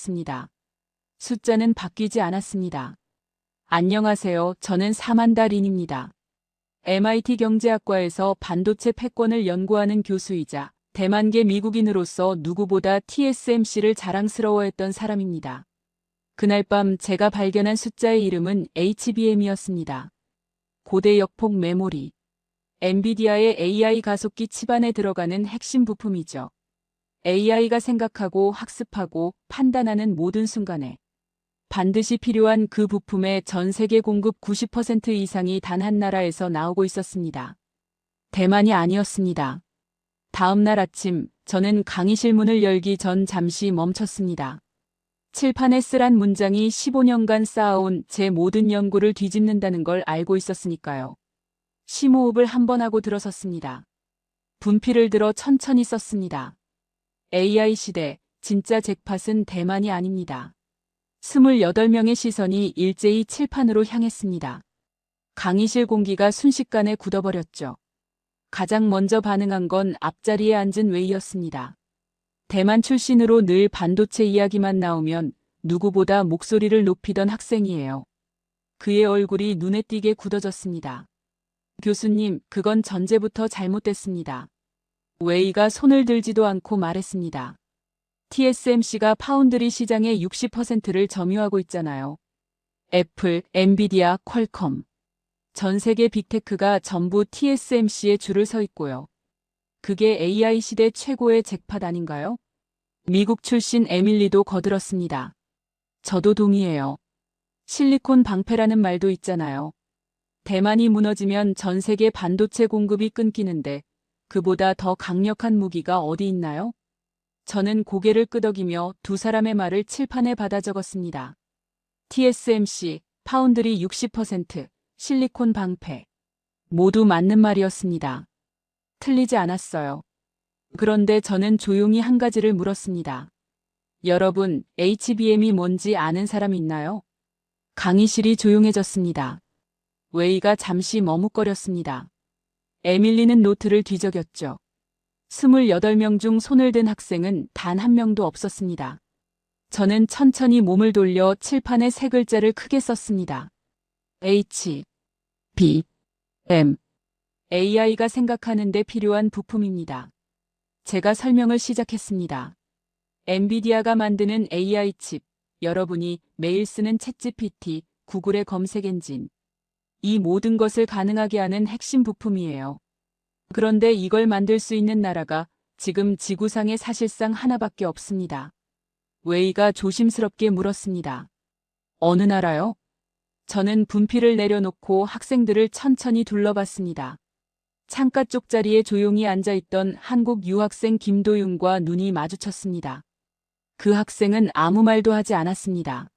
있었습니다. 숫자는 바뀌지 않았습니다. 안녕하세요. 저는 사만다 린입니다. MIT 경제학과에서 반도체 패권을 연구하는 교수이자 대만계 미국인으로서 누구보다 TSMC를 자랑스러워했던 사람입니다. 그날 밤 제가 발견한 숫자의 이름은 HBM이었습니다. 고대 역폭 메모리. 엔비디아의 AI 가속기 칩 안에 들어가는 핵심 부품이죠. AI가 생각하고 학습하고 판단하는 모든 순간에 반드시 필요한 그 부품의 전 세계 공급 90% 이상이 단 한 나라에서 나오고 있었습니다. 대만이 아니었습니다. 다음 날 아침 저는 강의실 문을 열기 전 잠시 멈췄습니다. 칠판에 쓰란 문장이 15년간 쌓아온 제 모든 연구를 뒤집는다는 걸 알고 있었으니까요. 심호흡을 한번 하고 들어섰습니다. 분필을 들어 천천히 썼습니다. AI 시대, 진짜 잭팟은 대만이 아닙니다. 28명의 시선이 일제히 칠판으로 향했습니다. 강의실 공기가 순식간에 굳어버렸죠. 가장 먼저 반응한 건 앞자리에 앉은 웨이였습니다. 대만 출신으로 늘 반도체 이야기만 나오면 누구보다 목소리를 높이던 학생이에요. 그의 얼굴이 눈에 띄게 굳어졌습니다. 교수님, 그건 전제부터 잘못됐습니다. 웨이가 손을 들지도 않고 말했습니다. TSMC가 파운드리 시장의 60%를 점유하고 있잖아요. 애플, 엔비디아, 퀄컴. 전 세계 빅테크가 전부 TSMC에 줄을 서 있고요. 그게 AI 시대 최고의 잭팟 아닌가요? 미국 출신 에밀리도 거들었습니다. 저도 동의해요. 실리콘 방패라는 말도 있잖아요. 대만이 무너지면 전 세계 반도체 공급이 끊기는데 그보다 더 강력한 무기가 어디 있나요? 저는 고개를 끄덕이며 두 사람의 말을 칠판에 받아 적었습니다. TSMC, 파운드리 60%, 실리콘 방패. 모두 맞는 말이었습니다. 틀리지 않았어요. 그런데 저는 조용히 한 가지를 물었습니다. 여러분, HBM이 뭔지 아는 사람 있나요? 강의실이 조용해졌습니다. 웨이가 잠시 머뭇거렸습니다. 에밀리는 노트를 뒤적였죠. 28명 중 손을 든 학생은 단 한 명도 없었습니다. 저는 천천히 몸을 돌려 칠판에 세 글자를 크게 썼습니다. H, B, M. AI가 생각하는 데 필요한 부품입니다. 제가 설명을 시작했습니다. 엔비디아가 만드는 AI 칩, 여러분이 매일 쓰는 챗GPT, 구글의 검색 엔진. 이 모든 것을 가능하게 하는 핵심 부품이에요. 그런데 이걸 만들 수 있는 나라가 지금 지구상에 사실상 하나밖에 없습니다. 웨이가 조심스럽게 물었습니다. 어느 나라요? 저는 분필을 내려놓고 학생들을 천천히 둘러봤습니다. 창가 쪽 자리에 조용히 앉아있던 한국 유학생 김도윤과 눈이 마주쳤습니다. 그 학생은 아무 말도 하지 않았습니다.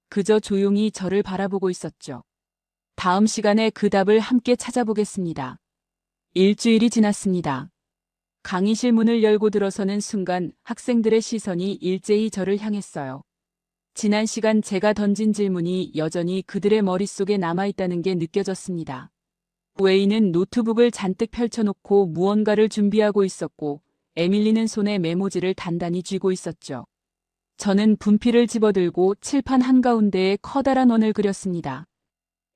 그저 조용히 저를 바라보고 있었죠. 다음 시간에 그 답을 함께 찾아보겠습니다. 일주일이 지났습니다. 강의실 문을 열고 들어서는 순간 학생들의 시선이 일제히 저를 향했어요. 지난 시간 제가 던진 질문이 여전히 그들의 머릿속에 남아있다는 게 느껴졌습니다. 웨이는 노트북을 잔뜩 펼쳐놓고 무언가를 준비하고 있었고 에밀리는 손에 메모지를 단단히 쥐고 있었죠. 저는 분필을 집어들고 칠판 한가운데에 커다란 원을 그렸습니다.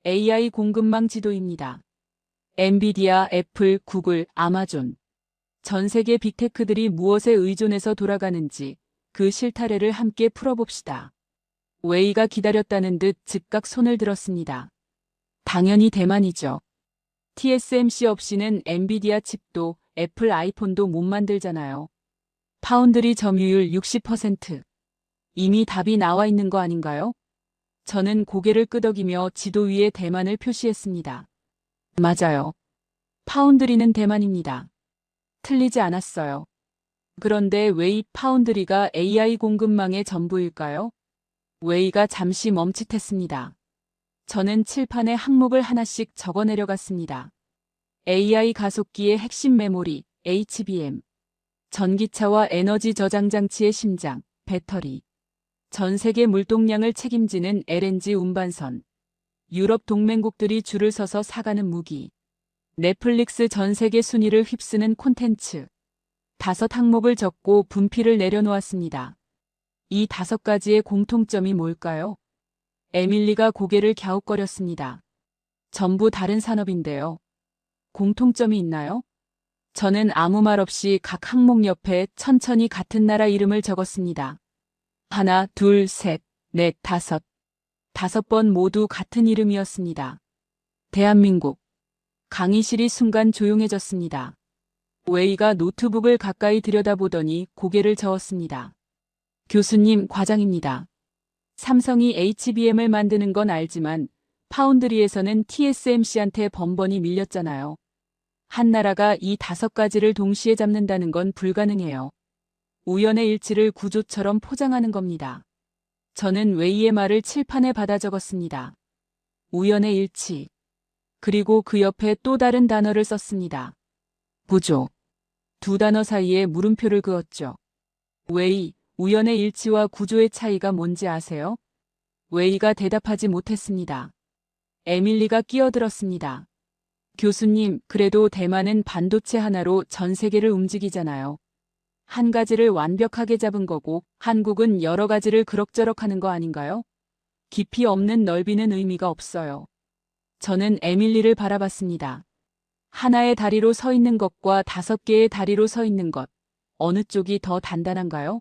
AI 공급망 지도입니다. 엔비디아, 애플, 구글, 아마존. 전 세계 빅테크들이 무엇에 의존해서 돌아가는지 그 실타래를 함께 풀어봅시다. 웨이가 기다렸다는 듯 즉각 손을 들었습니다. 당연히 대만이죠. TSMC 없이는 엔비디아 칩도 애플 아이폰도 못 만들잖아요. 파운드리 점유율 60%. 이미 답이 나와 있는 거 아닌가요? 저는 고개를 끄덕이며 지도 위에 대만을 표시했습니다. 맞아요. 파운드리는 대만입니다. 틀리지 않았어요. 그런데 웨이 파운드리가 AI 공급망의 전부일까요? 웨이가 잠시 멈칫했습니다. 저는 칠판에 항목을 하나씩 적어 내려갔습니다. AI 가속기의 핵심 메모리, HBM. 전기차와 에너지 저장 장치의 심장, 배터리. 전 세계 물동량을 책임지는 LNG 운반선. 유럽 동맹국들이 줄을 서서 사가는 무기. 넷플릭스 전 세계 순위를 휩쓰는 콘텐츠. 5 항목을 적고 분필을 내려놓았습니다. 이 5가지의 공통점이 뭘까요? 에밀리가 고개를 갸웃거렸습니다. 전부 다른 산업인데요. 공통점이 있나요? 저는 아무 말 없이 각 항목 옆에 천천히 같은 나라 이름을 적었습니다. 하나, 둘, 셋, 넷, 다섯. 5번 모두 같은 이름이었습니다. 대한민국. 강의실이 순간 조용해졌습니다. 웨이가 노트북을 가까이 들여다보더니 고개를 저었습니다. 교수님, 과장입니다. 삼성이 HBM을 만드는 건 알지만 파운드리에서는 TSMC한테 번번이 밀렸잖아요. 한 나라가 이 5가지를 동시에 잡는다는 건 불가능해요. 우연의 일치를 구조처럼 포장하는 겁니다. 저는 웨이의 말을 칠판에 받아 적었습니다. 우연의 일치. 그리고 그 옆에 또 다른 단어를 썼습니다. 구조. 2단어 사이에 물음표를 그었죠. 웨이, 우연의 일치와 구조의 차이가 뭔지 아세요? 웨이가 대답하지 못했습니다. 에밀리가 끼어들었습니다. 교수님, 그래도 대만은 반도체 하나로 전 세계를 움직이잖아요. 한 가지를 완벽하게 잡은 거고 한국은 여러 가지를 그럭저럭 하는 거 아닌가요? 깊이 없는 넓이는 의미가 없어요. 저는 에밀리를 바라봤습니다. 하나의 다리로 서 있는 것과 5개의 다리로 서 있는 것. 어느 쪽이 더 단단한가요?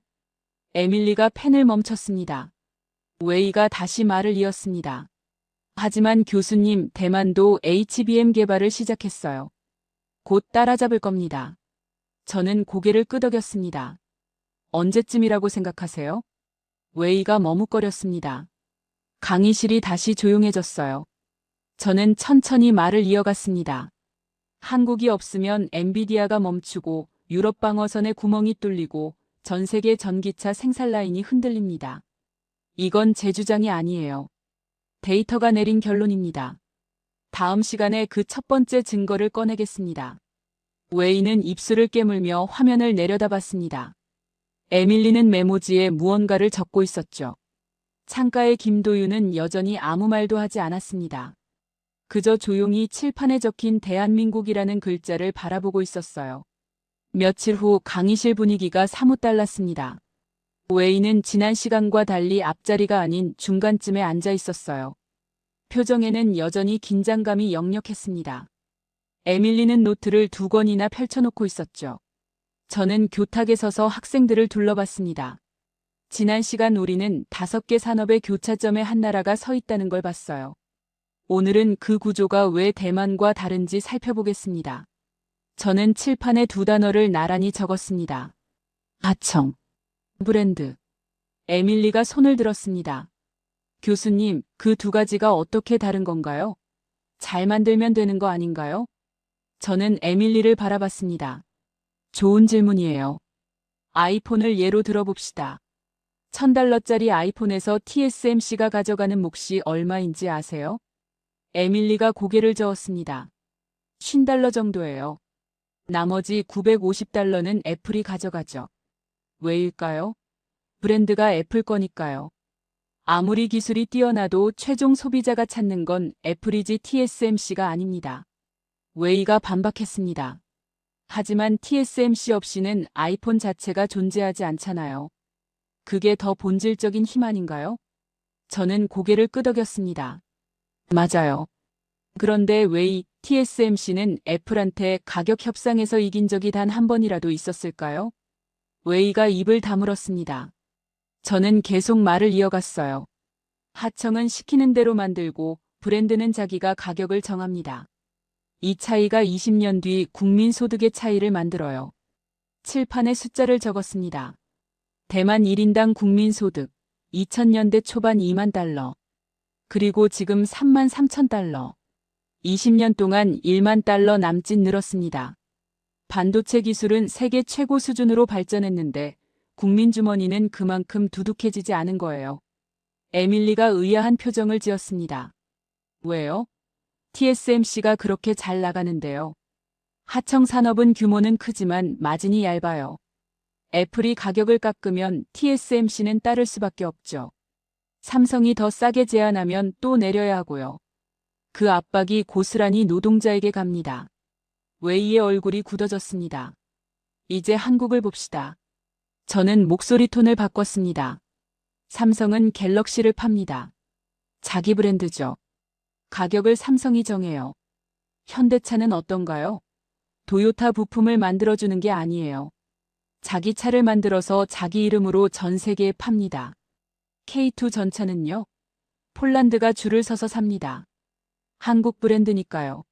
에밀리가 펜을 멈췄습니다. 웨이가 다시 말을 이었습니다. 하지만 교수님, 대만도 HBM 개발을 시작했어요. 곧 따라잡을 겁니다. 저는 고개를 끄덕였습니다. 언제쯤이라고 생각하세요? 웨이가 머뭇거렸습니다. 강의실이 다시 조용해졌어요. 저는 천천히 말을 이어갔습니다. 한국이 없으면 엔비디아가 멈추고 유럽 방어선에 구멍이 뚫리고 전 세계 전기차 생산 라인이 흔들립니다. 이건 제 주장이 아니에요. 데이터가 내린 결론입니다. 다음 시간에 그 첫 번째 증거를 꺼내겠습니다. 웨이는 입술을 깨물며 화면을 내려다봤습니다. 에밀리는 메모지에 무언가를 적고 있었죠. 창가의 김도윤은 여전히 아무 말도 하지 않았습니다. 그저 조용히 칠판에 적힌 대한민국이라는 글자를 바라보고 있었어요. 며칠 후 강의실 분위기가 사뭇 달랐습니다. 웨이는 지난 시간과 달리 앞자리가 아닌 중간쯤에 앉아 있었어요. 표정에는 여전히 긴장감이 역력했습니다. 에밀리는 노트를 2권이나 펼쳐놓고 있었죠. 저는 교탁에 서서 학생들을 둘러봤습니다. 지난 시간 우리는 5개 산업의 교차점에 한 나라가 서 있다는 걸 봤어요. 오늘은 그 구조가 왜 대만과 다른지 살펴보겠습니다. 저는 칠판에 2단어를 나란히 적었습니다. 하청. 브랜드. 에밀리가 손을 들었습니다. 교수님, 그 2가지가 어떻게 다른 건가요? 잘 만들면 되는 거 아닌가요? 저는 에밀리를 바라봤습니다. 좋은 질문이에요. 아이폰을 예로 들어봅시다. $1000짜리 아이폰에서 TSMC가 가져가는 몫이 얼마인지 아세요? 에밀리가 고개를 저었습니다. $50 정도예요. 나머지 $950는 애플이 가져가죠. 왜일까요? 브랜드가 애플 거니까요. 아무리 기술이 뛰어나도 최종 소비자가 찾는 건 애플이지 TSMC가 아닙니다. 웨이가 반박했습니다. 하지만 TSMC 없이는 아이폰 자체가 존재하지 않잖아요. 그게 더 본질적인 힘 아닌가요? 저는 고개를 끄덕였습니다. 맞아요. 그런데 웨이, TSMC는 애플한테 가격 협상에서 이긴 적이 단 한 번이라도 있었을까요? 웨이가 입을 다물었습니다. 저는 계속 말을 이어갔어요. 하청은 시키는 대로 만들고 브랜드는 자기가 가격을 정합니다. 이 차이가 20년 뒤 국민 소득의 차이를 만들어요. 칠판에 숫자를 적었습니다. 대만 1인당 국민 소득 2000년대 초반 $20,000. 그리고 지금 $33,000. 20년 동안 $10,000 남짓 늘었습니다. 반도체 기술은 세계 최고 수준으로 발전했는데 국민 주머니는 그만큼 두둑해지지 않은 거예요. 에밀리가 의아한 표정을 지었습니다. 왜요? TSMC가 그렇게 잘 나가는데요. 하청 산업은 규모는 크지만 마진이 얇아요. 애플이 가격을 깎으면 TSMC는 따를 수밖에 없죠. 삼성이 더 싸게 제안하면 또 내려야 하고요. 그 압박이 고스란히 노동자에게 갑니다. 웨이의 얼굴이 굳어졌습니다. 이제 한국을 봅시다. 저는 목소리 톤을 바꿨습니다. 삼성은 갤럭시를 팝니다. 자기 브랜드죠. 가격을 삼성이 정해요. 현대차는 어떤가요? 도요타 부품을 만들어주는 게 아니에요. 자기 차를 만들어서 자기 이름으로 전 세계에 팝니다. K2 전차는요? 폴란드가 줄을 서서 삽니다. 한국 브랜드니까요.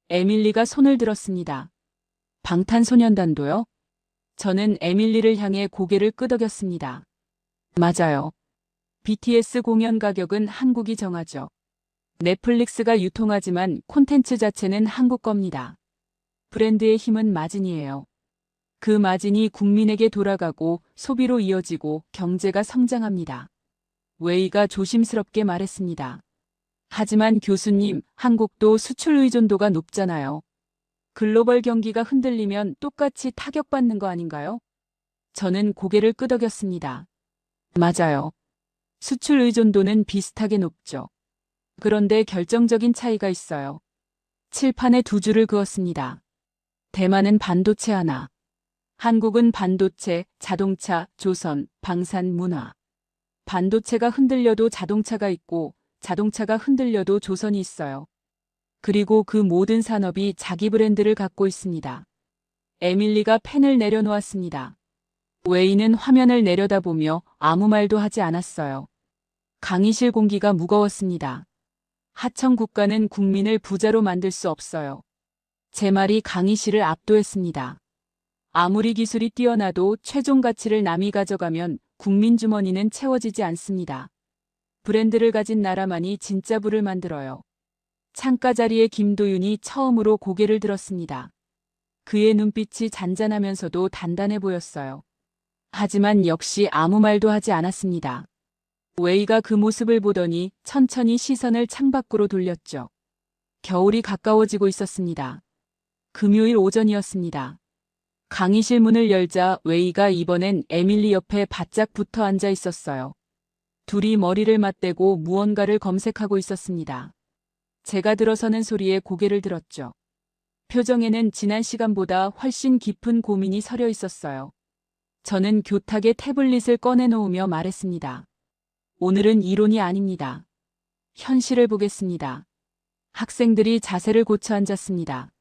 에밀리가 손을 들었습니다. 방탄소년단도요? 저는 에밀리를 향해 고개를 끄덕였습니다. 맞아요. BTS 공연 가격은 한국이 정하죠. 넷플릭스가 유통하지만 콘텐츠 자체는 한국 겁니다. 브랜드의 힘은 마진이에요. 그 마진이 국민에게 돌아가고 소비로 이어지고 경제가 성장합니다. 웨이가 조심스럽게 말했습니다. 하지만 교수님, 한국도 수출 의존도가 높잖아요. 글로벌 경기가 흔들리면 똑같이 타격받는 거 아닌가요? 저는 고개를 끄덕였습니다. 맞아요. 수출 의존도는 비슷하게 높죠. 그런데 결정적인 차이가 있어요. 칠판에 두 줄을 그었습니다. 대만은 반도체 하나. 한국은 반도체, 자동차, 조선, 방산, 문화. 반도체가 흔들려도 자동차가 있고 자동차가 흔들려도 조선이 있어요. 그리고 그 모든 산업이 자기 브랜드를 갖고 있습니다. 에밀리가 펜을 내려놓았습니다. 웨이는 화면을 내려다보며 아무 말도 하지 않았어요. 강의실 공기가 무거웠습니다. 하청 국가는 국민을 부자로 만들 수 없어요. 제 말이 강의실을 압도했습니다. 아무리 기술이 뛰어나도 최종 가치를 남이 가져가면 국민 주머니는 채워지지 않습니다. 브랜드를 가진 나라만이 진짜 부를 만들어요. 창가 자리에 김도윤이 처음으로 고개를 들었습니다. 그의 눈빛이 잔잔하면서도 단단해 보였어요. 하지만 역시 아무 말도 하지 않았습니다. 웨이가 그 모습을 보더니 천천히 시선을 창밖으로 돌렸죠. 겨울이 가까워지고 있었습니다. 금요일 오전이었습니다. 강의실 문을 열자 웨이가 이번엔 에밀리 옆에 바짝 붙어 앉아 있었어요. 둘이 머리를 맞대고 무언가를 검색하고 있었습니다. 제가 들어서는 소리에 고개를 들었죠. 표정에는 지난 시간보다 훨씬 깊은 고민이 서려 있었어요. 저는 교탁에 태블릿을 꺼내놓으며 말했습니다. 오늘은 이론이 아닙니다. 현실을 보겠습니다. 학생들이 자세를 고쳐 앉았습니다.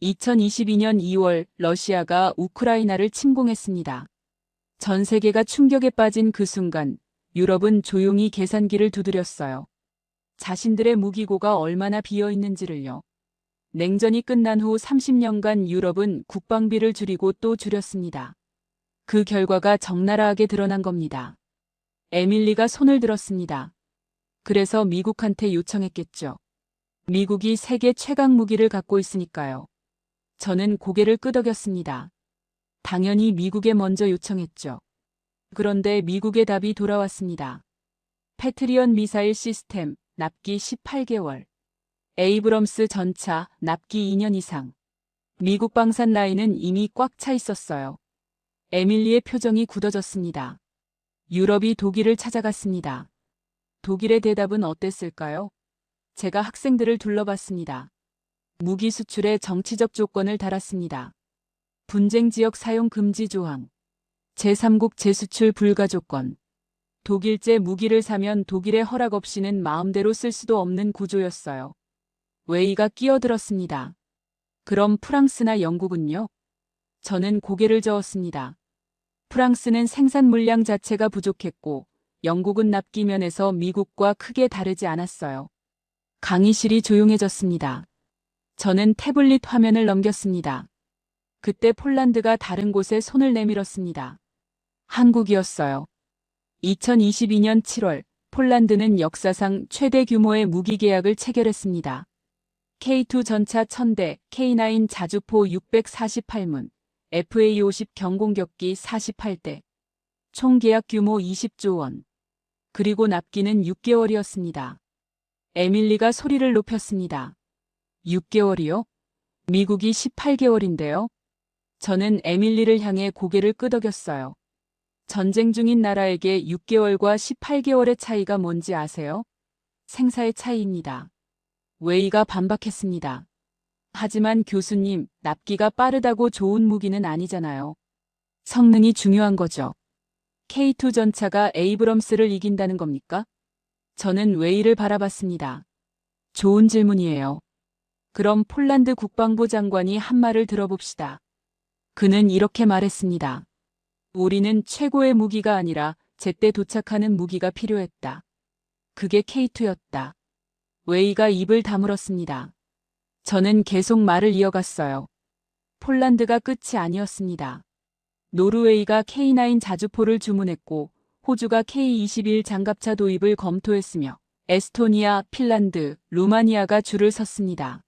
2022년 2월 러시아가 우크라이나를 침공했습니다. 전 세계가 충격에 빠진 그 순간 유럽은 조용히 계산기를 두드렸어요. 자신들의 무기고가 얼마나 비어 있는지를요. 냉전이 끝난 후 30년간 유럽은 국방비를 줄이고 또 줄였습니다. 그 결과가 적나라하게 드러난 겁니다. 에밀리가 손을 들었습니다. 그래서 미국한테 요청했겠죠. 미국이 세계 최강 무기를 갖고 있으니까요. 저는 고개를 끄덕였습니다. 당연히 미국에 먼저 요청했죠. 그런데 미국의 답이 돌아왔습니다. 패트리언 미사일 시스템, 납기 18개월. 에이브럼스 전차, 납기 2년 이상. 미국 방산 라인은 이미 꽉 차 있었어요. 에밀리의 표정이 굳어졌습니다. 유럽이 독일을 찾아갔습니다. 독일의 대답은 어땠을까요? 제가 학생들을 둘러봤습니다. 무기 수출에 정치적 조건을 달았습니다. 분쟁 지역 사용 금지 조항. 제3국 재수출 불가 조건. 독일제 무기를 사면 독일의 허락 없이는 마음대로 쓸 수도 없는 구조였어요. 웨이가 끼어들었습니다. 그럼 프랑스나 영국은요? 저는 고개를 저었습니다. 프랑스는 생산 물량 자체가 부족했고 영국은 납기 면에서 미국과 크게 다르지 않았어요. 강의실이 조용해졌습니다. 저는 태블릿 화면을 넘겼습니다. 그때 폴란드가 다른 곳에 손을 내밀었습니다. 한국이었어요. 2022년 7월 폴란드는 역사상 최대 규모의 무기 계약을 체결했습니다. K2 전차 1000대, K9 자주포 648문, FA50 경공격기 48대. 총 계약 규모 20조 원. 그리고 납기는 6개월이었습니다. 에밀리가 소리를 높였습니다. 6개월이요? 미국이 18개월인데요. 저는 에밀리를 향해 고개를 끄덕였어요. 전쟁 중인 나라에게 6개월과 18개월의 차이가 뭔지 아세요? 생사의 차이입니다. 웨이가 반박했습니다. 하지만 교수님, 납기가 빠르다고 좋은 무기는 아니잖아요. 성능이 중요한 거죠. K2 전차가 에이브럼스를 이긴다는 겁니까? 저는 웨이를 바라봤습니다. 좋은 질문이에요. 그럼 폴란드 국방부 장관이 한 말을 들어봅시다. 그는 이렇게 말했습니다. 우리는 최고의 무기가 아니라 제때 도착하는 무기가 필요했다. 그게 K2였다. 웨이가 입을 다물었습니다. 저는 계속 말을 이어갔어요. 폴란드가 끝이 아니었습니다. 노르웨이가 K9 자주포를 주문했고 호주가 K21 장갑차 도입을 검토했으며 에스토니아, 핀란드, 루마니아가 줄을 섰습니다.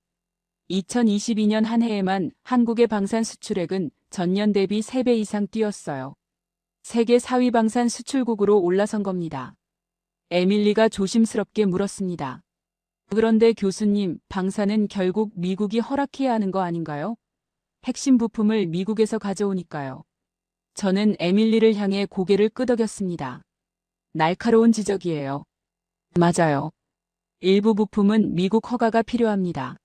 2022년 한 해에만 한국의 방산 수출액은 전년 대비 3배 이상 뛰었어요. 세계 4위 방산 수출국으로 올라선 겁니다. 에밀리가 조심스럽게 물었습니다. 그런데 교수님, 방산은 결국 미국이 허락해야 하는 거 아닌가요? 핵심 부품을 미국에서 가져오니까요. 저는 에밀리를 향해 고개를 끄덕였습니다. 날카로운 지적이에요. 맞아요. 일부 부품은 미국 허가가 필요합니다.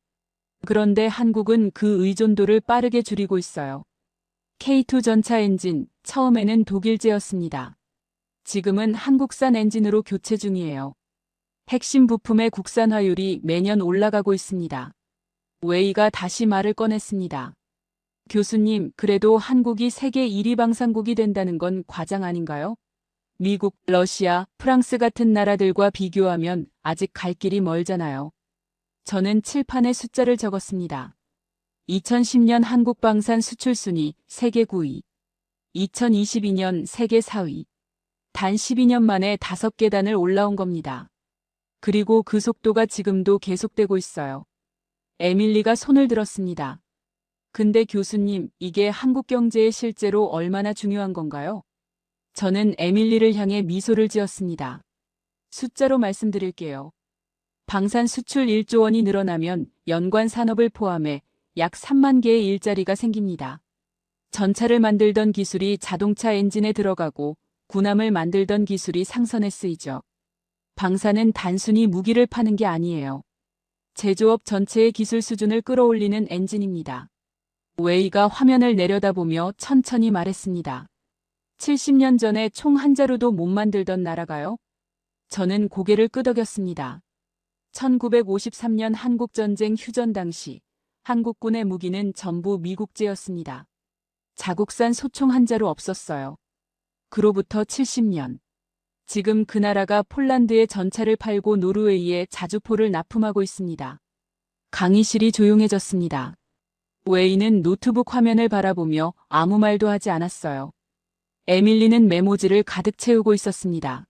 그런데 한국은 그 의존도를 빠르게 줄이고 있어요. K2 전차 엔진, 처음에는 독일제였습니다. 지금은 한국산 엔진으로 교체 중이에요. 핵심 부품의 국산화율이 매년 올라가고 있습니다. 웨이가 다시 말을 꺼냈습니다. 교수님, 그래도 한국이 세계 1위 방산국이 된다는 건 과장 아닌가요? 미국, 러시아, 프랑스 같은 나라들과 비교하면 아직 갈 길이 멀잖아요. 저는 칠판에 숫자를 적었습니다. 2010년 한국 방산 수출 순위 세계 9위, 2022년 세계 4위. 단 12년 만에 5계단을 올라온 겁니다. 그리고 그 속도가 지금도 계속되고 있어요. 에밀리가 손을 들었습니다. 근데 교수님, 이게 한국 경제에 실제로 얼마나 중요한 건가요? 저는 에밀리를 향해 미소를 지었습니다. 숫자로 말씀드릴게요. 방산 수출 1조 원이 늘어나면 연관 산업을 포함해 약 3만 개의 일자리가 생깁니다. 전차를 만들던 기술이 자동차 엔진에 들어가고 군함을 만들던 기술이 상선에 쓰이죠. 방산은 단순히 무기를 파는 게 아니에요. 제조업 전체의 기술 수준을 끌어올리는 엔진입니다. 웨이가 화면을 내려다보며 천천히 말했습니다. 70년 전에 총 한 자루도 못 만들던 나라가요? 저는 고개를 끄덕였습니다. 1953년 한국전쟁 휴전 당시 한국군의 무기는 전부 미국제였습니다. 자국산 소총 한 자루 없었어요. 그로부터 70년. 지금 그 나라가 폴란드에 전차를 팔고 노르웨이에 자주포를 납품하고 있습니다. 강의실이 조용해졌습니다. 웨이는 노트북 화면을 바라보며 아무 말도 하지 않았어요. 에밀리는 메모지를 가득 채우고 있었습니다.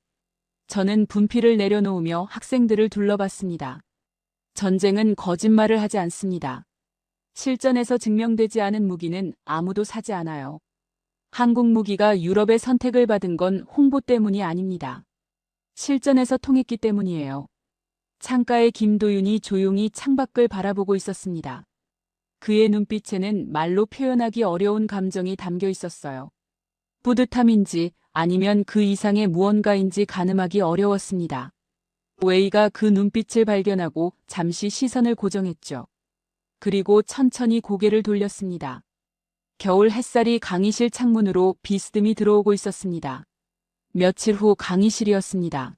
저는 분필을 내려놓으며 학생들을 둘러봤습니다. 전쟁은 거짓말을 하지 않습니다. 실전에서 증명되지 않은 무기는 아무도 사지 않아요. 한국 무기가 유럽의 선택을 받은 건 홍보 때문이 아닙니다. 실전에서 통했기 때문이에요. 창가의 김도윤이 조용히 창밖을 바라보고 있었습니다. 그의 눈빛에는 말로 표현하기 어려운 감정이 담겨 있었어요. 뿌듯함인지 아니면 그 이상의 무언가인지 가늠하기 어려웠습니다. 웨이가 그 눈빛을 발견하고 잠시 시선을 고정했죠. 그리고 천천히 고개를 돌렸습니다. 겨울 햇살이 강의실 창문으로 비스듬히 들어오고 있었습니다. 며칠 후 강의실이었습니다.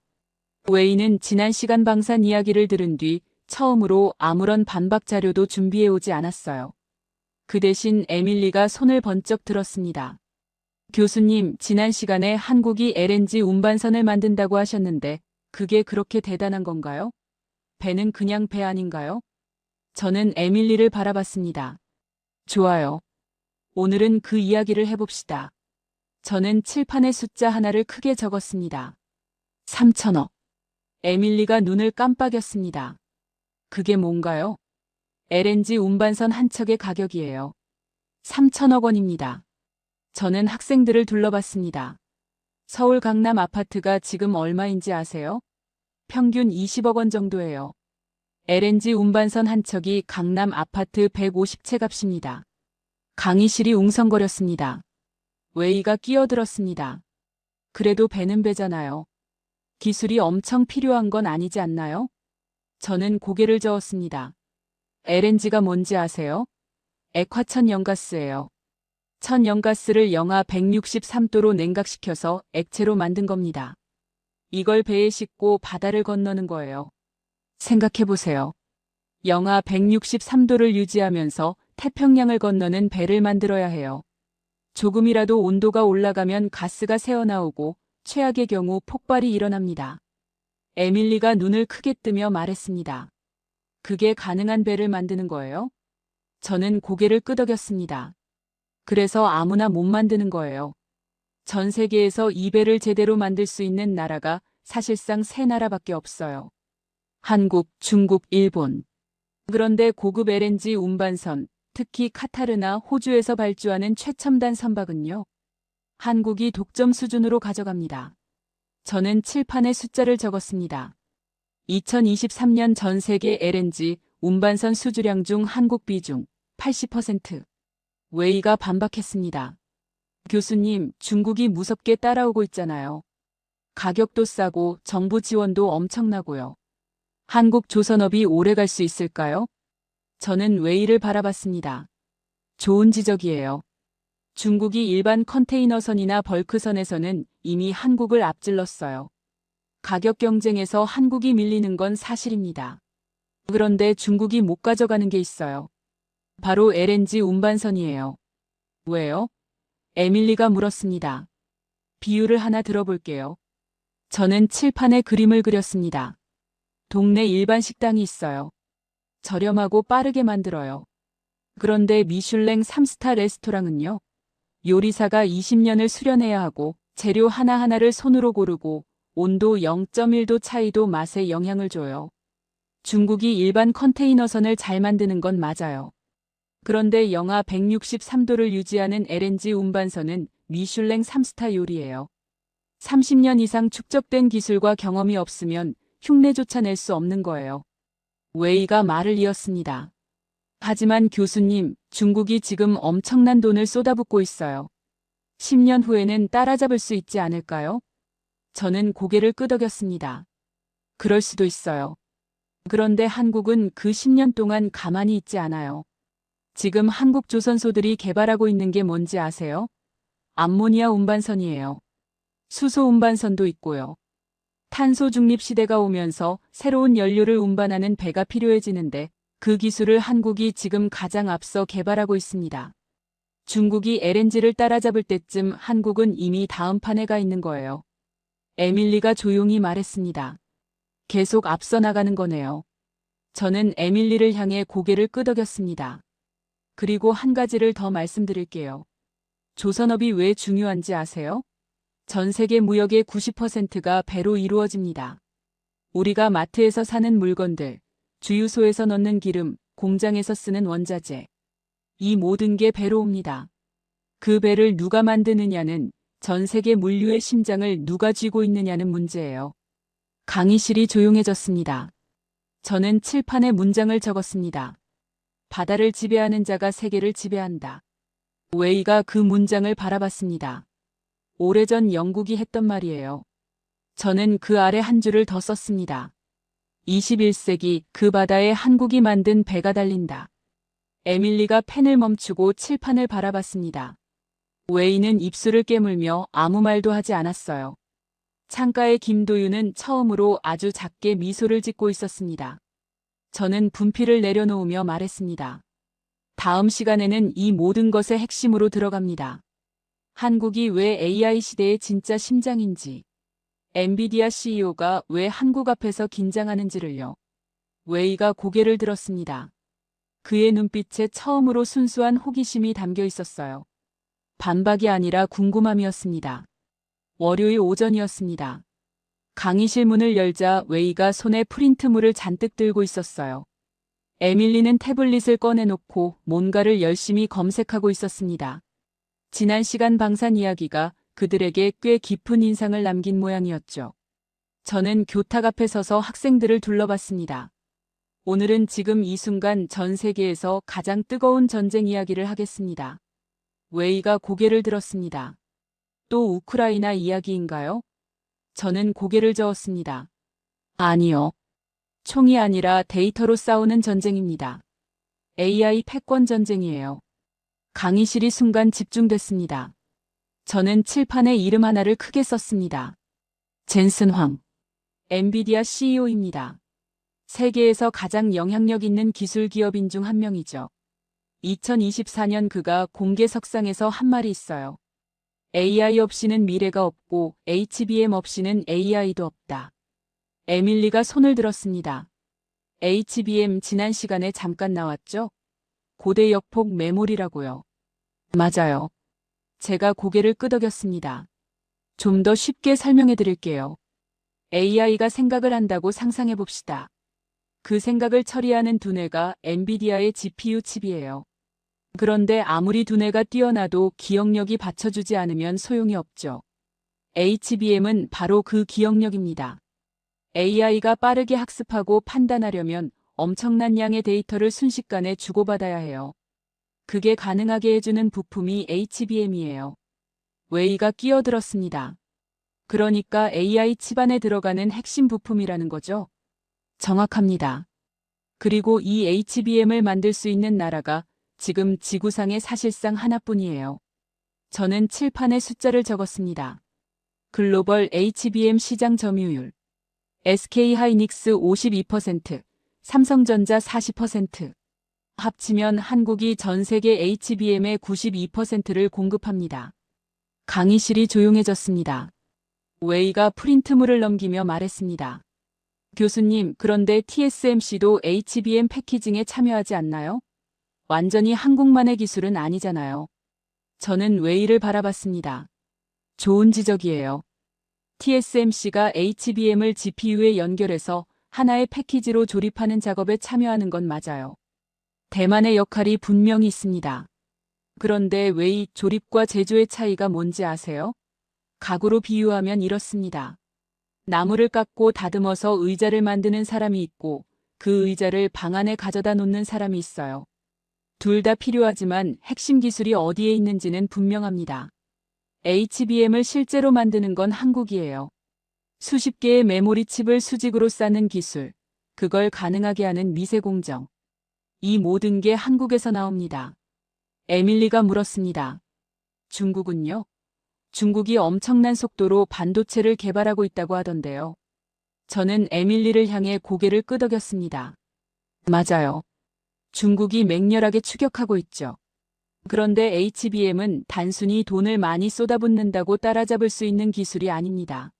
웨이는 지난 시간 방산 이야기를 들은 뒤 처음으로 아무런 반박 자료도 준비해 오지 않았어요. 그 대신 에밀리가 손을 번쩍 들었습니다. 교수님, 지난 시간에 한국이 LNG 운반선을 만든다고 하셨는데 그게 그렇게 대단한 건가요? 배는 그냥 배 아닌가요? 저는 에밀리를 바라봤습니다. 좋아요. 오늘은 그 이야기를 해봅시다. 저는 칠판에 숫자 하나를 크게 적었습니다. 3천억. 에밀리가 눈을 깜빡였습니다. 그게 뭔가요? LNG 운반선 한 척의 가격이에요. 3천억 원입니다. 저는 학생들을 둘러봤습니다. 서울 강남 아파트가 지금 얼마인지 아세요? 평균 20억 원 정도예요. LNG 운반선 한 척이 강남 아파트 150채 값입니다. 강의실이 웅성거렸습니다. 웨이가 끼어들었습니다. 그래도 배는 배잖아요. 기술이 엄청 필요한 건 아니지 않나요? 저는 고개를 저었습니다. LNG가 뭔지 아세요? 액화천 연가스예요. 천연가스를 영하 163도로 냉각시켜서 액체로 만든 겁니다. 이걸 배에 싣고 바다를 건너는 거예요. 생각해보세요. 영하 163도를 유지하면서 태평양을 건너는 배를 만들어야 해요. 조금이라도 온도가 올라가면 가스가 새어나오고 최악의 경우 폭발이 일어납니다. 에밀리가 눈을 크게 뜨며 말했습니다. 그게 가능한 배를 만드는 거예요? 저는 고개를 끄덕였습니다. 그래서 아무나 못 만드는 거예요. 전 세계에서 이 배를 제대로 만들 수 있는 나라가 사실상 세 나라밖에 없어요. 한국, 중국, 일본. 그런데 고급 LNG 운반선, 특히 카타르나 호주에서 발주하는 최첨단 선박은요. 한국이 독점 수준으로 가져갑니다. 저는 칠판에 숫자를 적었습니다. 2023년 전 세계 LNG 운반선 수주량 중 한국 비중 80%. 웨이가 반박했습니다. 교수님, 중국이 무섭게 따라오고 있잖아요. 가격도 싸고 정부 지원도 엄청나고요. 한국 조선업이 오래 갈 수 있을까요? 저는 웨이를 바라봤습니다. 좋은 지적이에요. 중국이 일반 컨테이너선이나 벌크선에서는 이미 한국을 앞질렀어요. 가격 경쟁에서 한국이 밀리는 건 사실입니다. 그런데 중국이 못 가져가는 게 있어요. 바로 LNG 운반선이에요. 왜요? 에밀리가 물었습니다. 비유를 하나 들어볼게요. 저는 칠판에 그림을 그렸습니다. 동네 일반 식당이 있어요. 저렴하고 빠르게 만들어요. 그런데 미슐랭 3스타 레스토랑은요. 요리사가 20년을 수련해야 하고 재료 하나하나를 손으로 고르고 온도 0.1도 차이도 맛에 영향을 줘요. 중국이 일반 컨테이너선을 잘 만드는 건 맞아요. 그런데 영하 163도를 유지하는 LNG 운반선은 미슐랭 3스타 요리예요. 30년 이상 축적된 기술과 경험이 없으면 흉내조차 낼 수 없는 거예요. 웨이가 말을 이었습니다. 하지만 교수님, 중국이 지금 엄청난 돈을 쏟아붓고 있어요. 10년 후에는 따라잡을 수 있지 않을까요? 저는 고개를 끄덕였습니다. 그럴 수도 있어요. 그런데 한국은 그 10년 동안 가만히 있지 않아요. 지금 한국 조선소들이 개발하고 있는 게 뭔지 아세요? 암모니아 운반선이에요. 수소 운반선도 있고요. 탄소 중립 시대가 오면서 새로운 연료를 운반하는 배가 필요해지는데 그 기술을 한국이 지금 가장 앞서 개발하고 있습니다. 중국이 LNG를 따라잡을 때쯤 한국은 이미 다음 판에 가 있는 거예요. 에밀리가 조용히 말했습니다. 계속 앞서 나가는 거네요. 저는 에밀리를 향해 고개를 끄덕였습니다. 그리고 한 가지를 더 말씀드릴게요. 조선업이 왜 중요한지 아세요? 전 세계 무역의 90%가 배로 이루어집니다. 우리가 마트에서 사는 물건들, 주유소에서 넣는 기름, 공장에서 쓰는 원자재. 이 모든 게 배로 옵니다. 그 배를 누가 만드느냐는 전 세계 물류의 심장을 누가 쥐고 있느냐는 문제예요. 강의실이 조용해졌습니다. 저는 칠판에 문장을 적었습니다. 바다를 지배하는 자가 세계를 지배한다. 웨이가 그 문장을 바라봤습니다. 오래전 영국이 했던 말이에요. 저는 그 아래 한 줄을 더 썼습니다. 21세기 그 바다에 한국이 만든 배가 달린다. 에밀리가 펜을 멈추고 칠판을 바라봤습니다. 웨이는 입술을 깨물며 아무 말도 하지 않았어요. 창가의 김도윤은 처음으로 아주 작게 미소를 짓고 있었습니다. 저는 분필을 내려놓으며 말했습니다. 다음 시간에는 이 모든 것의 핵심으로 들어갑니다. 한국이 왜 AI 시대의 진짜 심장인지, 엔비디아 CEO가 왜 한국 앞에서 긴장하는지를요. 웨이가 고개를 들었습니다. 그의 눈빛에 처음으로 순수한 호기심이 담겨 있었어요. 반박이 아니라 궁금함이었습니다. 월요일 오전이었습니다. 강의실 문을 열자 웨이가 손에 프린트물을 잔뜩 들고 있었어요. 에밀리는 태블릿을 꺼내놓고 뭔가를 열심히 검색하고 있었습니다. 지난 시간 방산 이야기가 그들에게 꽤 깊은 인상을 남긴 모양이었죠. 저는 교탁 앞에 서서 학생들을 둘러봤습니다. 오늘은 지금 이 순간 전 세계에서 가장 뜨거운 전쟁 이야기를 하겠습니다. 웨이가 고개를 들었습니다. 또 우크라이나 이야기인가요? 저는 고개를 저었습니다. 아니요. 총이 아니라 데이터로 싸우는 전쟁입니다. AI 패권 전쟁이에요. 강의실이 순간 집중됐습니다. 저는 칠판에 이름 하나를 크게 썼습니다. 젠슨 황. 엔비디아 CEO입니다. 세계에서 가장 영향력 있는 기술 기업인 중 한 명이죠. 2024년 그가 공개 석상에서 한 말이 있어요. AI 없이는 미래가 없고 HBM 없이는 AI도 없다. 에밀리가 손을 들었습니다. HBM 지난 시간에 잠깐 나왔죠? 고대 역폭 메모리라고요. 맞아요. 제가 고개를 끄덕였습니다. 좀 더 쉽게 설명해 드릴게요. AI가 생각을 한다고 상상해 봅시다. 그 생각을 처리하는 두뇌가 엔비디아의 GPU 칩이에요. 그런데 아무리 두뇌가 뛰어나도 기억력이 받쳐주지 않으면 소용이 없죠. HBM은 바로 그 기억력입니다. AI가 빠르게 학습하고 판단하려면 엄청난 양의 데이터를 순식간에 주고받아야 해요. 그게 가능하게 해주는 부품이 HBM이에요. 웨이가 끼어들었습니다. 그러니까 AI 칩 안에 들어가는 핵심 부품이라는 거죠? 정확합니다. 그리고 이 HBM을 만들 수 있는 나라가 지금 지구상에 사실상 하나뿐이에요. 저는 칠판에 숫자를 적었습니다. 글로벌 HBM 시장 점유율. SK하이닉스 52%, 삼성전자 40%. 합치면 한국이 전 세계 HBM의 92%를 공급합니다. 강의실이 조용해졌습니다. 웨이가 프린트물을 넘기며 말했습니다. 교수님, 그런데 TSMC도 HBM 패키징에 참여하지 않나요? 완전히 한국만의 기술은 아니잖아요. 저는 웨이를 바라봤습니다. 좋은 지적이에요. TSMC가 HBM을 GPU에 연결해서 하나의 패키지로 조립하는 작업에 참여하는 건 맞아요. 대만의 역할이 분명히 있습니다. 그런데 웨이 조립과 제조의 차이가 뭔지 아세요? 가구로 비유하면 이렇습니다. 나무를 깎고 다듬어서 의자를 만드는 사람이 있고 그 의자를 방 안에 가져다 놓는 사람이 있어요. 둘 다 필요하지만 핵심 기술이 어디에 있는지는 분명합니다. HBM을 실제로 만드는 건 한국이에요. 수십 개의 메모리 칩을 수직으로 쌓는 기술, 그걸 가능하게 하는 미세 공정. 이 모든 게 한국에서 나옵니다. 에밀리가 물었습니다. 중국은요? 중국이 엄청난 속도로 반도체를 개발하고 있다고 하던데요. 저는 에밀리를 향해 고개를 끄덕였습니다. 맞아요. 중국이 맹렬하게 추격하고 있죠. 그런데 HBM은 단순히 돈을 많이 쏟아붓는다고 따라잡을 수 있는 기술이 아닙니다.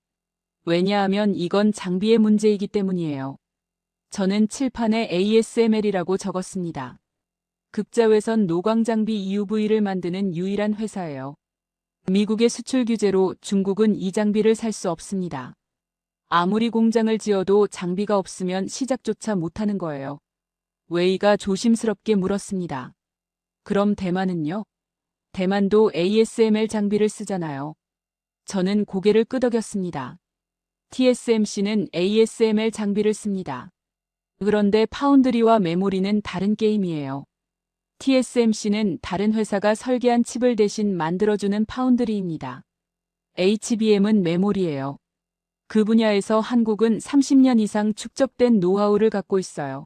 왜냐하면 이건 장비의 문제이기 때문이에요. 저는 칠판에 ASML이라고 적었습니다. 극자외선 노광 장비 EUV를 만드는 유일한 회사예요. 미국의 수출 규제로 중국은 이 장비를 살 수 없습니다. 아무리 공장을 지어도 장비가 없으면 시작조차 못하는 거예요. 웨이가 조심스럽게 물었습니다. 그럼 대만은요? 대만도 ASML 장비를 쓰잖아요. 저는 고개를 끄덕였습니다. TSMC는 ASML 장비를 씁니다. 그런데 파운드리와 메모리는 다른 게임이에요. TSMC는 다른 회사가 설계한 칩을 대신 만들어주는 파운드리입니다. HBM은 메모리예요. 그 분야에서 한국은 30년 이상 축적된 노하우를 갖고 있어요.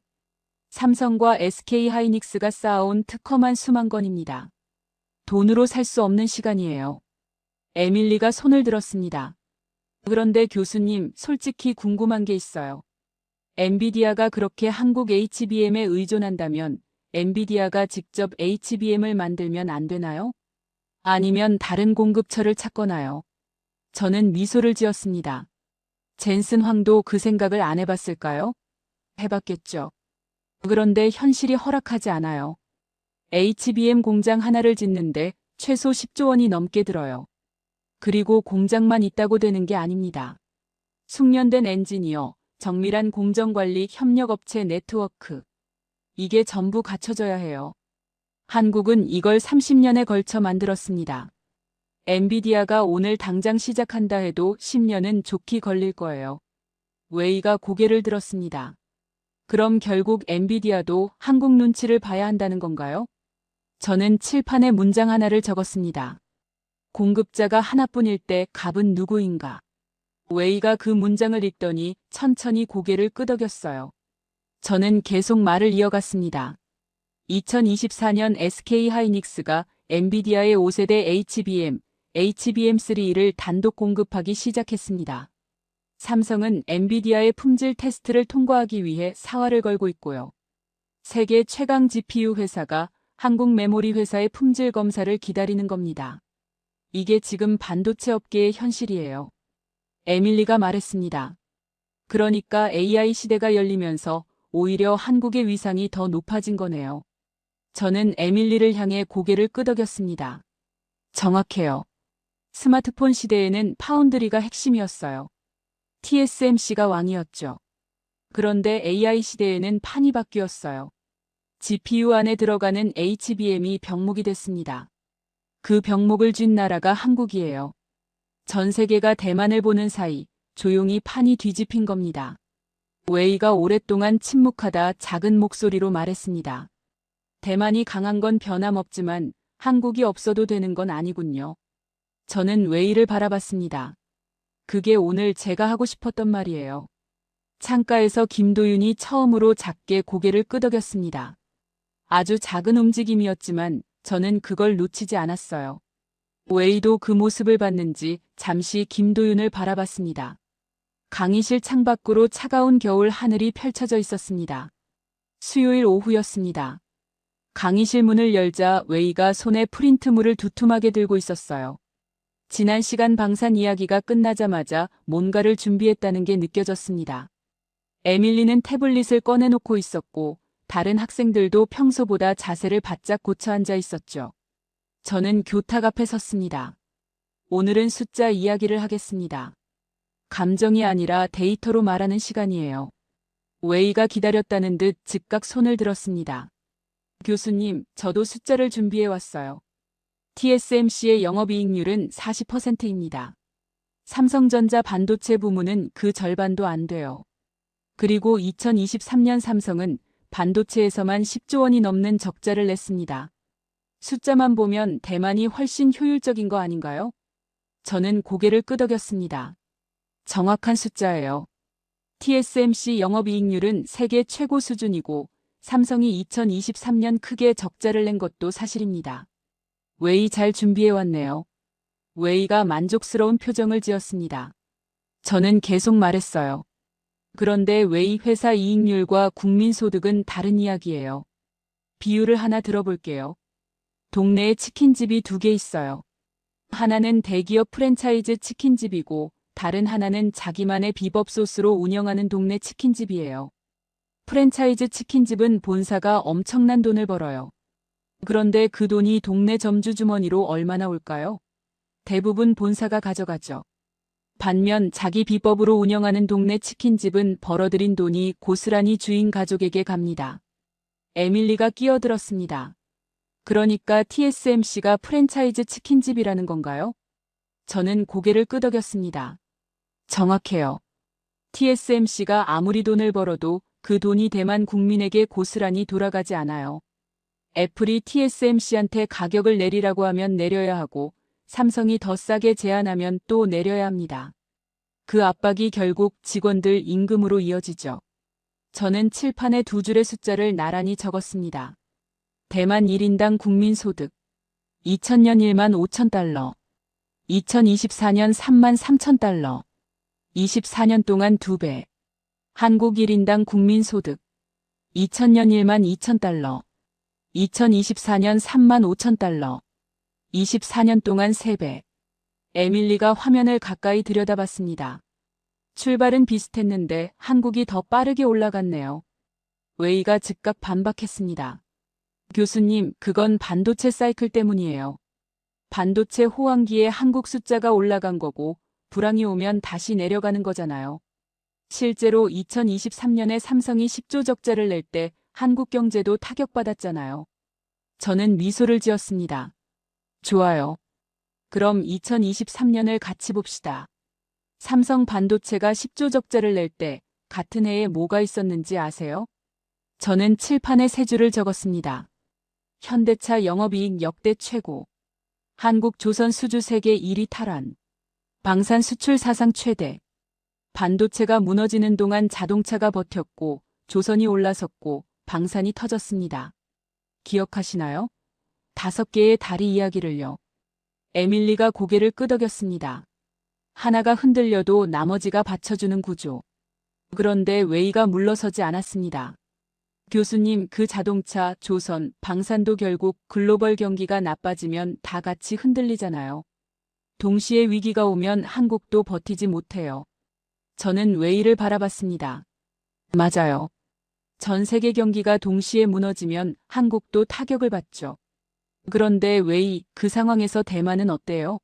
삼성과 SK하이닉스가 쌓아온 특허만 수만 건입니다. 돈으로 살 수 없는 시간이에요. 에밀리가 손을 들었습니다. 그런데 교수님, 솔직히 궁금한 게 있어요. 엔비디아가 그렇게 한국 HBM에 의존한다면 엔비디아가 직접 HBM을 만들면 안 되나요? 아니면 다른 공급처를 찾거나요? 저는 미소를 지었습니다. 젠슨 황도 그 생각을 안 해봤을까요? 해봤겠죠. 그런데 현실이 허락하지 않아요. HBM 공장 하나를 짓는데 최소 10조 원이 넘게 들어요. 그리고 공장만 있다고 되는 게 아닙니다. 숙련된 엔지니어, 정밀한 공정관리 협력업체 네트워크. 이게 전부 갖춰져야 해요. 한국은 이걸 30년에 걸쳐 만들었습니다. 엔비디아가 오늘 당장 시작한다 해도 10년은 좋게 걸릴 거예요. 웨이가 고개를 들었습니다. 그럼 결국 엔비디아도 한국 눈치를 봐야 한다는 건가요? 저는 칠판에 문장 하나를 적었습니다. 공급자가 하나뿐일 때 갑은 누구인가? 웨이가 그 문장을 읽더니 천천히 고개를 끄덕였어요. 저는 계속 말을 이어갔습니다. 2024년 SK하이닉스가 엔비디아의 5세대 HBM3를 단독 공급하기 시작했습니다. 삼성은 엔비디아의 품질 테스트를 통과하기 위해 사활을 걸고 있고요. 세계 최강 GPU 회사가 한국 메모리 회사의 품질 검사를 기다리는 겁니다. 이게 지금 반도체 업계의 현실이에요. 에밀리가 말했습니다. 그러니까 AI 시대가 열리면서 오히려 한국의 위상이 더 높아진 거네요. 저는 에밀리를 향해 고개를 끄덕였습니다. 정확해요. 스마트폰 시대에는 파운드리가 핵심이었어요. TSMC가 왕이었죠. 그런데 AI 시대에는 판이 바뀌었어요. GPU 안에 들어가는 HBM이 병목이 됐습니다. 그 병목을 쥔 나라가 한국이에요. 전 세계가 대만을 보는 사이 조용히 판이 뒤집힌 겁니다. 웨이가 오랫동안 침묵하다 작은 목소리로 말했습니다. 대만이 강한 건 변함없지만 한국이 없어도 되는 건 아니군요. 저는 웨이를 바라봤습니다. 그게 오늘 제가 하고 싶었던 말이에요. 창가에서 김도윤이 처음으로 작게 고개를 끄덕였습니다. 아주 작은 움직임이었지만 저는 그걸 놓치지 않았어요. 웨이도 그 모습을 봤는지 잠시 김도윤을 바라봤습니다. 강의실 창밖으로 차가운 겨울 하늘이 펼쳐져 있었습니다. 수요일 오후였습니다. 강의실 문을 열자 웨이가 손에 프린트물을 두툼하게 들고 있었어요. 지난 시간 방산 이야기가 끝나자마자 뭔가를 준비했다는 게 느껴졌습니다. 에밀리는 태블릿을 꺼내놓고 있었고 다른 학생들도 평소보다 자세를 바짝 고쳐 앉아 있었죠. 저는 교탁 앞에 섰습니다. 오늘은 숫자 이야기를 하겠습니다. 감정이 아니라 데이터로 말하는 시간이에요. 웨이가 기다렸다는 듯 즉각 손을 들었습니다. 교수님, 저도 숫자를 준비해 왔어요. TSMC의 영업이익률은 40%입니다. 삼성전자 반도체 부문은 그 절반도 안 돼요. 그리고 2023년 삼성은 반도체에서만 10조 원이 넘는 적자를 냈습니다. 숫자만 보면 대만이 훨씬 효율적인 거 아닌가요? 저는 고개를 끄덕였습니다. 정확한 숫자예요. TSMC 영업이익률은 세계 최고 수준이고 삼성이 2023년 크게 적자를 낸 것도 사실입니다. 웨이 잘 준비해왔네요. 웨이가 만족스러운 표정을 지었습니다. 저는 계속 말했어요. 그런데 웨이 회사 이익률과 국민소득은 다른 이야기예요. 비유를 하나 들어볼게요. 동네에 치킨집이 2개 있어요. 하나는 대기업 프랜차이즈 치킨집이고 다른 하나는 자기만의 비법 소스로 운영하는 동네 치킨집이에요. 프랜차이즈 치킨집은 본사가 엄청난 돈을 벌어요. 그런데 그 돈이 동네 점주 주머니로 얼마나 올까요? 대부분 본사가 가져가죠. 반면 자기 비법으로 운영하는 동네 치킨집은 벌어들인 돈이 고스란히 주인 가족에게 갑니다. 에밀리가 끼어들었습니다. 그러니까 TSMC가 프랜차이즈 치킨집이라는 건가요? 저는 고개를 끄덕였습니다. 정확해요. TSMC가 아무리 돈을 벌어도 그 돈이 대만 국민에게 고스란히 돌아가지 않아요. 애플이 TSMC한테 가격을 내리라고 하면 내려야 하고 삼성이 더 싸게 제안하면 또 내려야 합니다. 그 압박이 결국 직원들 임금으로 이어지죠. 저는 칠판에 2줄의 숫자를 나란히 적었습니다. 대만 1인당 국민소득 2000년 1만 5천 달러, 2024년 3만 3천 달러, 24년 동안 2배. 한국 1인당 국민소득 2000년 1만 2천 달러, 2024년 3만 5천 달러, 24년 동안 3배. 에밀리가 화면을 가까이 들여다봤습니다. 출발은 비슷했는데 한국이 더 빠르게 올라갔네요. 웨이가 즉각 반박했습니다. 교수님, 그건 반도체 사이클 때문이에요. 반도체 호황기에 한국 숫자가 올라간 거고 불황이 오면 다시 내려가는 거잖아요. 실제로 2023년에 삼성이 10조 적자를 낼 때 한국 경제도 타격받았잖아요. 저는 미소를 지었습니다. 좋아요. 그럼 2023년을 같이 봅시다. 삼성 반도체가 10조 적자를 낼 때 같은 해에 뭐가 있었는지 아세요? 저는 칠판에 3줄을 적었습니다. 현대차 영업이익 역대 최고. 한국 조선 수주 세계 1위 탈환. 방산 수출 사상 최대. 반도체가 무너지는 동안 자동차가 버텼고 조선이 올라섰고 방산이 터졌습니다. 기억하시나요? 5개의 다리 이야기를요. 에밀리가 고개를 끄덕였습니다. 하나가 흔들려도 나머지가 받쳐주는 구조. 그런데 웨이가 물러서지 않았습니다. 교수님, 그 자동차, 조선, 방산도 결국 글로벌 경기가 나빠지면 다 같이 흔들리잖아요. 동시에 위기가 오면 한국도 버티지 못해요. 저는 웨이를 바라봤습니다. 맞아요. 전 세계 경기가 동시에 무너지면 한국도 타격을 받죠. 그런데 웨이, 그 상황에서 대만은 어때요?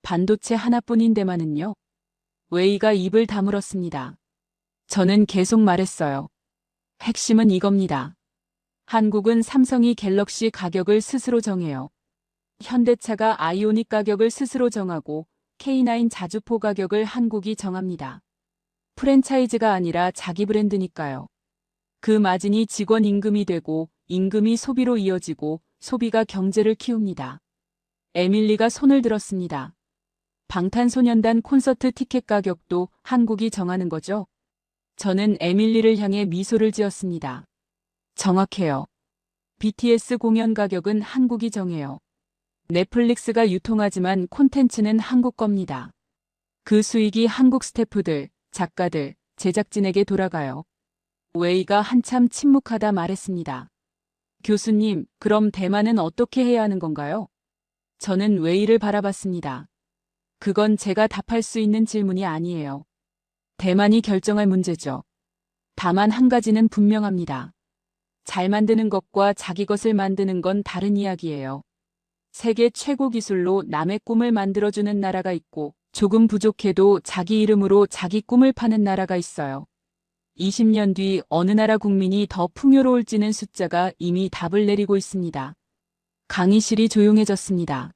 반도체 하나뿐인 대만은요? 웨이가 입을 다물었습니다. 저는 계속 말했어요. 핵심은 이겁니다. 한국은 삼성이 갤럭시 가격을 스스로 정해요. 현대차가 아이오닉 가격을 스스로 정하고 K9 자주포 가격을 한국이 정합니다. 프랜차이즈가 아니라 자기 브랜드니까요. 그 마진이 직원 임금이 되고 임금이 소비로 이어지고 소비가 경제를 키웁니다. 에밀리가 손을 들었습니다. 방탄소년단 콘서트 티켓 가격도 한국이 정하는 거죠? 저는 에밀리를 향해 미소를 지었습니다. 정확해요. BTS 공연 가격은 한국이 정해요. 넷플릭스가 유통하지만 콘텐츠는 한국 겁니다. 그 수익이 한국 스태프들, 작가들, 제작진에게 돌아가요. 웨이가 한참 침묵하다 말했습니다. 교수님, 그럼 대만은 어떻게 해야 하는 건가요? 저는 웨이를 바라봤습니다. 그건 제가 답할 수 있는 질문이 아니에요. 대만이 결정할 문제죠. 다만 한 가지는 분명합니다. 잘 만드는 것과 자기 것을 만드는 건 다른 이야기예요. 세계 최고 기술로 남의 꿈을 만들어주는 나라가 있고 조금 부족해도 자기 이름으로 자기 꿈을 파는 나라가 있어요. 20년 뒤 어느 나라 국민이 더 풍요로울지는 숫자가 이미 답을 내리고 있습니다. 강의실이 조용해졌습니다.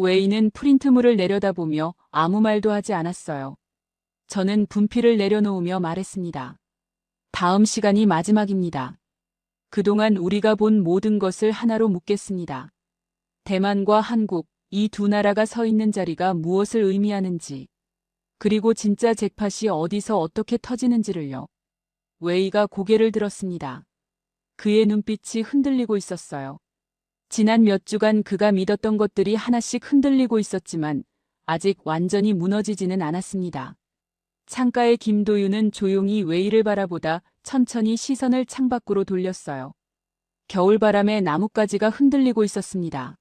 웨이는 프린트물을 내려다보며 아무 말도 하지 않았어요. 저는 분필을 내려놓으며 말했습니다. 다음 시간이 마지막입니다. 그동안 우리가 본 모든 것을 하나로 묶겠습니다. 대만과 한국, 이 두 나라가 서 있는 자리가 무엇을 의미하는지, 그리고 진짜 잭팟이 어디서 어떻게 터지는지를요. 웨이가 고개를 들었습니다. 그의 눈빛이 흔들리고 있었어요. 지난 몇 주간 그가 믿었던 것들이 하나씩 흔들리고 있었지만 아직 완전히 무너지지는 않았습니다. 창가의 김도윤은 조용히 웨이를 바라보다 천천히 시선을 창밖으로 돌렸어요. 겨울바람에 나뭇가지가 흔들리고 있었습니다.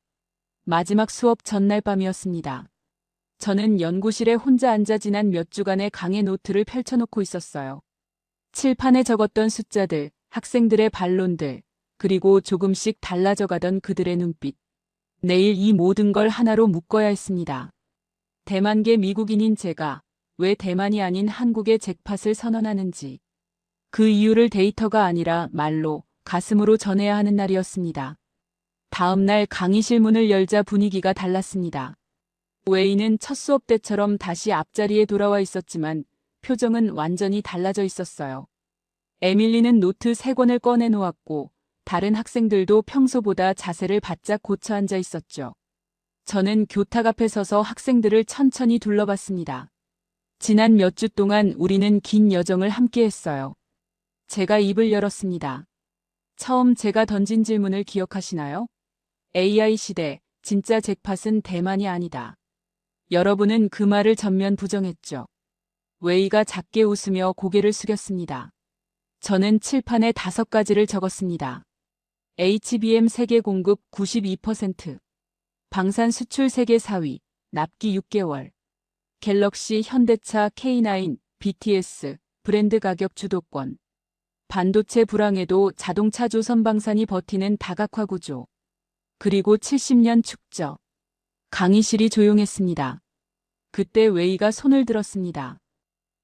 마지막 수업 전날 밤이었습니다. 저는 연구실에 혼자 앉아 지난 몇 주간의 강의 노트를 펼쳐놓고 있었어요. 칠판에 적었던 숫자들, 학생들의 반론들, 그리고 조금씩 달라져가던 그들의 눈빛. 내일 이 모든 걸 하나로 묶어야 했습니다. 대만계 미국인인 제가 왜 대만이 아닌 한국의 잭팟을 선언하는지. 그 이유를 데이터가 아니라 말로, 가슴으로 전해야 하는 날이었습니다. 다음 날 강의실 문을 열자 분위기가 달랐습니다. 웨이는 첫 수업 때처럼 다시 앞자리에 돌아와 있었지만 표정은 완전히 달라져 있었어요. 에밀리는 노트 3권을 꺼내놓았고 다른 학생들도 평소보다 자세를 바짝 고쳐 앉아 있었죠. 저는 교탁 앞에 서서 학생들을 천천히 둘러봤습니다. 지난 몇 주 동안 우리는 긴 여정을 함께 했어요. 제가 입을 열었습니다. 처음 제가 던진 질문을 기억하시나요? AI 시대, 진짜 잭팟은 대만이 아니다. 여러분은 그 말을 전면 부정했죠. 웨이가 작게 웃으며 고개를 숙였습니다. 저는 칠판에 5가지를 적었습니다. HBM 세계 공급 92%, 방산 수출 세계 4위, 납기 6개월, 갤럭시, 현대차, K9, BTS, 브랜드 가격 주도권, 반도체 불황에도 자동차 조선 방산이 버티는 다각화 구조, 그리고 70년 축적. 강의실이 조용했습니다. 그때 웨이가 손을 들었습니다.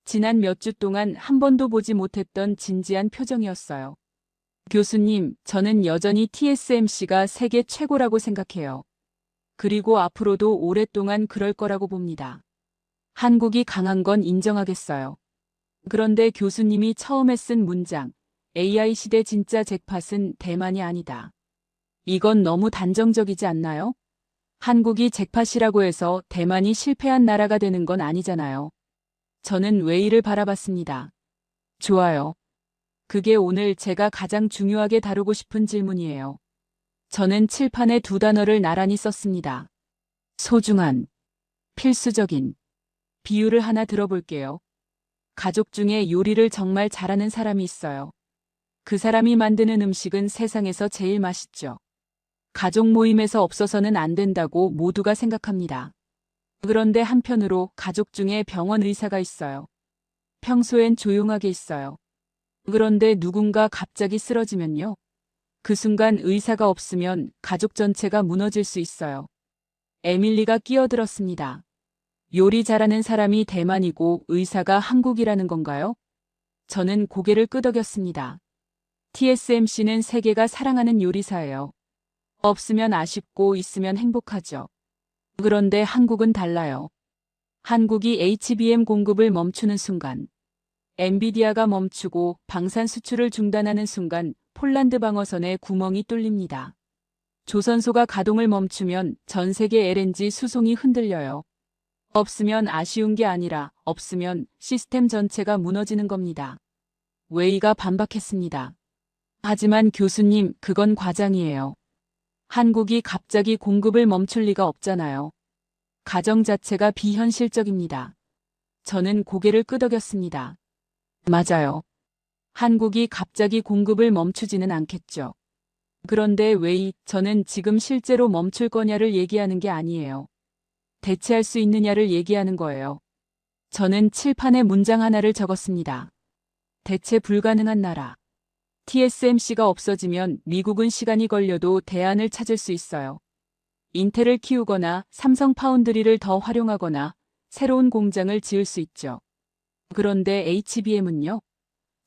지난 몇 주 동안 한 번도 보지 못했던 진지한 표정이었어요. 교수님, 저는 여전히 TSMC가 세계 최고라고 생각해요. 그리고 앞으로도 오랫동안 그럴 거라고 봅니다. 한국이 강한 건 인정하겠어요. 그런데 교수님이 처음에 쓴 문장, AI 시대 진짜 잭팟은 대만이 아니다. 이건 너무 단정적이지 않나요? 한국이 잭팟이라고 해서 대만이 실패한 나라가 되는 건 아니잖아요. 저는 웨이를 바라봤습니다. 좋아요. 그게 오늘 제가 가장 중요하게 다루고 싶은 질문이에요. 저는 칠판에 두 단어를 나란히 썼습니다. 소중한, 필수적인. 비유를 하나 들어볼게요. 가족 중에 요리를 정말 잘하는 사람이 있어요. 그 사람이 만드는 음식은 세상에서 제일 맛있죠. 가족 모임에서 없어서는 안 된다고 모두가 생각합니다. 그런데 한편으로 가족 중에 병원 의사가 있어요. 평소엔 조용하게 있어요. 그런데 누군가 갑자기 쓰러지면요. 그 순간 의사가 없으면 가족 전체가 무너질 수 있어요. 에밀리가 끼어들었습니다. 요리 잘하는 사람이 대만이고 의사가 한국이라는 건가요? 저는 고개를 끄덕였습니다. TSMC는 세계가 사랑하는 요리사예요. 없으면 아쉽고 있으면 행복하죠. 그런데 한국은 달라요. 한국이 HBM 공급을 멈추는 순간, 엔비디아가 멈추고 방산 수출을 중단하는 순간 폴란드 방어선에 구멍이 뚫립니다. 조선소가 가동을 멈추면 전 세계 LNG 수송이 흔들려요. 없으면 아쉬운 게 아니라 없으면 시스템 전체가 무너지는 겁니다. 웨이가 반박했습니다. 하지만 교수님, 그건 과장이에요. 한국이 갑자기 공급을 멈출 리가 없잖아요. 가정 자체가 비현실적입니다. 저는 고개를 끄덕였습니다. 맞아요. 한국이 갑자기 공급을 멈추지는 않겠죠. 그런데 웨이, 저는 지금 실제로 멈출 거냐를 얘기하는 게 아니에요. 대체할 수 있느냐를 얘기하는 거예요. 저는 칠판에 문장 하나를 적었습니다. 대체 불가능한 나라. TSMC가 없어지면 미국은 시간이 걸려도 대안을 찾을 수 있어요. 인텔을 키우거나 삼성 파운드리를 더 활용하거나 새로운 공장을 지을 수 있죠. 그런데 HBM은요?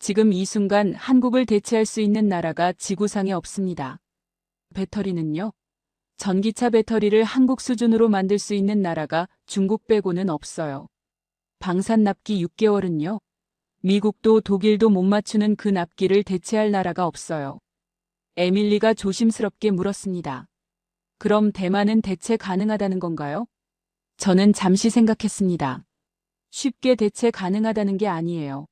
지금 이 순간 한국을 대체할 수 있는 나라가 지구상에 없습니다. 배터리는요? 전기차 배터리를 한국 수준으로 만들 수 있는 나라가 중국 빼고는 없어요. 방산 납기 6개월은요? 미국도 독일도 못 맞추는 그 납기를 대체할 나라가 없어요. 에밀리가 조심스럽게 물었습니다. 그럼 대만은 대체 가능하다는 건가요? 저는 잠시 생각했습니다. 쉽게 대체 가능하다는 게 아니에요.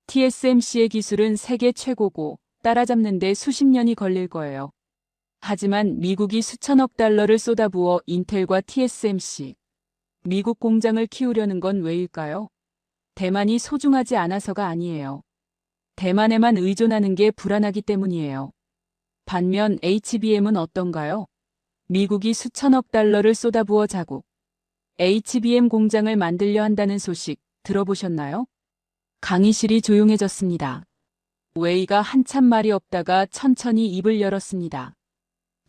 TSMC의 기술은 세계 최고고 따라잡는 데 수십 년이 걸릴 거예요. 하지만 미국이 수천억 달러를 쏟아부어 인텔과 TSMC, 미국 공장을 키우려는 건 왜일까요? 대만이 소중하지 않아서가 아니에요. 대만에만 의존하는 게 불안하기 때문이에요. 반면 HBM은 어떤가요? 미국이 수천억 달러를 쏟아부어 자국 HBM 공장을 만들려 한다는 소식 들어보셨나요? 강의실이 조용해졌습니다. 웨이가 한참 말이 없다가 천천히 입을 열었습니다.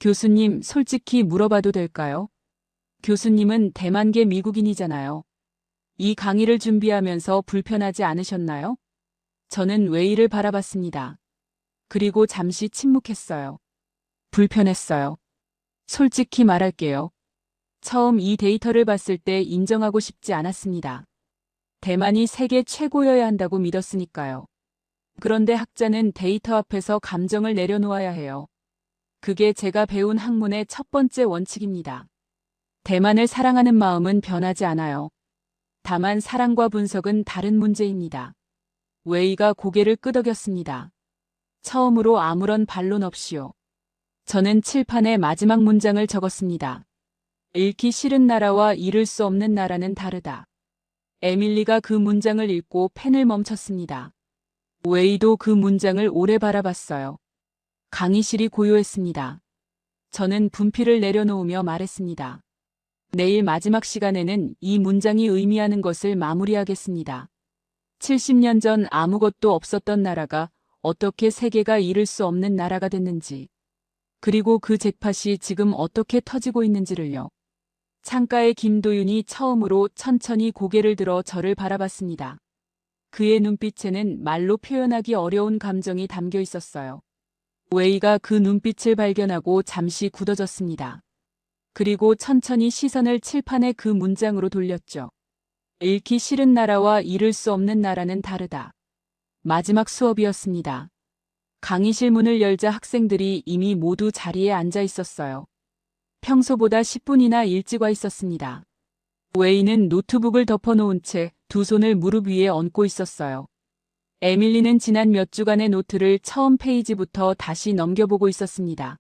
교수님, 솔직히 물어봐도 될까요? 교수님은 대만계 미국인이잖아요. 이 강의를 준비하면서 불편하지 않으셨나요? 저는 웨이를 바라봤습니다. 그리고 잠시 침묵했어요. 불편했어요. 솔직히 말할게요. 처음 이 데이터를 봤을 때 인정하고 싶지 않았습니다. 대만이 세계 최고여야 한다고 믿었으니까요. 그런데 학자는 데이터 앞에서 감정을 내려놓아야 해요. 그게 제가 배운 학문의 첫 번째 원칙입니다. 대만을 사랑하는 마음은 변하지 않아요. 다만 사랑과 분석은 다른 문제입니다. 웨이가 고개를 끄덕였습니다. 처음으로 아무런 반론 없이요. 저는 칠판에 마지막 문장을 적었습니다. 읽기 싫은 나라와 잃을 수 없는 나라는 다르다. 에밀리가 그 문장을 읽고 펜을 멈췄습니다. 웨이도 그 문장을 오래 바라봤어요. 강의실이 고요했습니다. 저는 분필을 내려놓으며 말했습니다. 내일 마지막 시간에는 이 문장이 의미하는 것을 마무리하겠습니다. 70년 전 아무것도 없었던 나라가 어떻게 세계가 잃을 수 없는 나라가 됐는지, 그리고 그 잭팟이 지금 어떻게 터지고 있는지를요. 창가의 김도윤이 처음으로 천천히 고개를 들어 저를 바라봤습니다. 그의 눈빛에는 말로 표현하기 어려운 감정이 담겨 있었어요. 웨이가 그 눈빛을 발견하고 잠시 굳어졌습니다. 그리고 천천히 시선을 칠판의 그 문장으로 돌렸죠. 잃기 싫은 나라와 잃을 수 없는 나라는 다르다. 마지막 수업이었습니다. 강의실 문을 열자 학생들이 이미 모두 자리에 앉아 있었어요. 평소보다 10분이나 일찍 와 있었습니다. 웨이는 노트북을 덮어놓은 채 두 손을 무릎 위에 얹고 있었어요. 에밀리는 지난 몇 주간의 노트를 처음 페이지부터 다시 넘겨보고 있었습니다.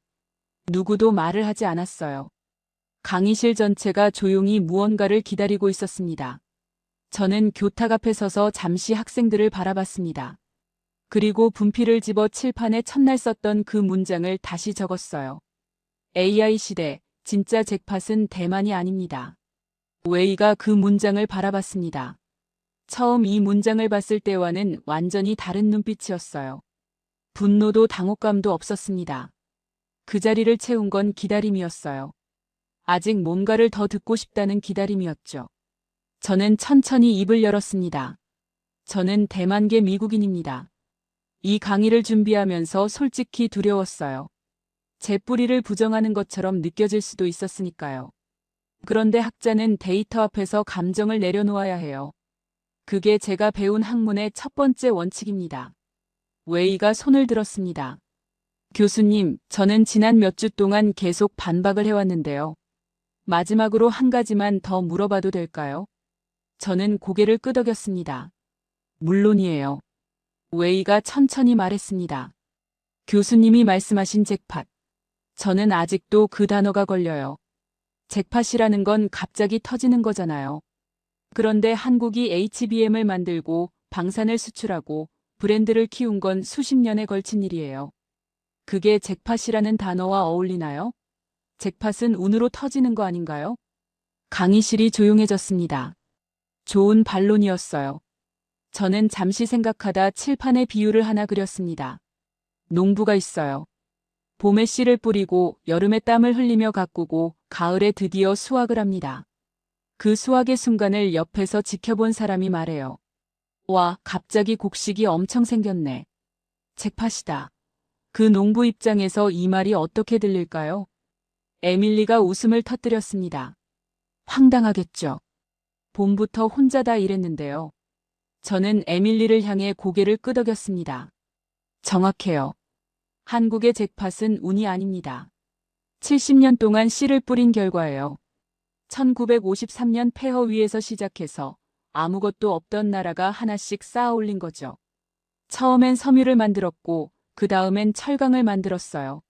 누구도 말을 하지 않았어요. 강의실 전체가 조용히 무언가를 기다리고 있었습니다. 저는 교탁 앞에 서서 잠시 학생들을 바라봤습니다. 그리고 분필을 집어 칠판에 첫날 썼던 그 문장을 다시 적었어요. AI 시대, 진짜 잭팟은 대만이 아닙니다. 웨이가 그 문장을 바라봤습니다. 처음 이 문장을 봤을 때와는 완전히 다른 눈빛이었어요. 분노도 당혹감도 없었습니다. 그 자리를 채운 건 기다림이었어요. 아직 뭔가를 더 듣고 싶다는 기다림이었죠. 저는 천천히 입을 열었습니다. 저는 대만계 미국인입니다. 이 강의를 준비하면서 솔직히 두려웠어요. 제 뿌리를 부정하는 것처럼 느껴질 수도 있었으니까요. 그런데 학자는 데이터 앞에서 감정을 내려놓아야 해요. 그게 제가 배운 학문의 첫 번째 원칙입니다. 웨이가 손을 들었습니다. 교수님, 저는 지난 몇 주 동안 계속 반박을 해왔는데요. 마지막으로 한 가지만 더 물어봐도 될까요? 저는 고개를 끄덕였습니다. 물론이에요. 웨이가 천천히 말했습니다. 교수님이 말씀하신 잭팟. 저는 아직도 그 단어가 걸려요. 잭팟이라는 건 갑자기 터지는 거잖아요. 그런데 한국이 HBM을 만들고 방산을 수출하고 브랜드를 키운 건 수십 년에 걸친 일이에요. 그게 잭팟이라는 단어와 어울리나요? 잭팟은 운으로 터지는 거 아닌가요? 강의실이 조용해졌습니다. 좋은 반론이었어요. 저는 잠시 생각하다 칠판에 비유를 하나 그렸습니다. 농부가 있어요. 봄에 씨를 뿌리고 여름에 땀을 흘리며 가꾸고 가을에 드디어 수확을 합니다. 그 수확의 순간을 옆에서 지켜본 사람이 말해요. 와, 갑자기 곡식이 엄청 생겼네. 잭팟이다. 그 농부 입장에서 이 말이 어떻게 들릴까요? 에밀리가 웃음을 터뜨렸습니다. 황당하겠죠. 봄부터 혼자 다 일했는데요. 저는 에밀리를 향해 고개를 끄덕였습니다. 정확해요. 한국의 잭팟은 운이 아닙니다. 70년 동안 씨를 뿌린 결과예요. 1953년 폐허 위에서 시작해서 아무것도 없던 나라가 하나씩 쌓아 올린 거죠. 처음엔 섬유를 만들었고 그 다음엔 철강을 만들었어요.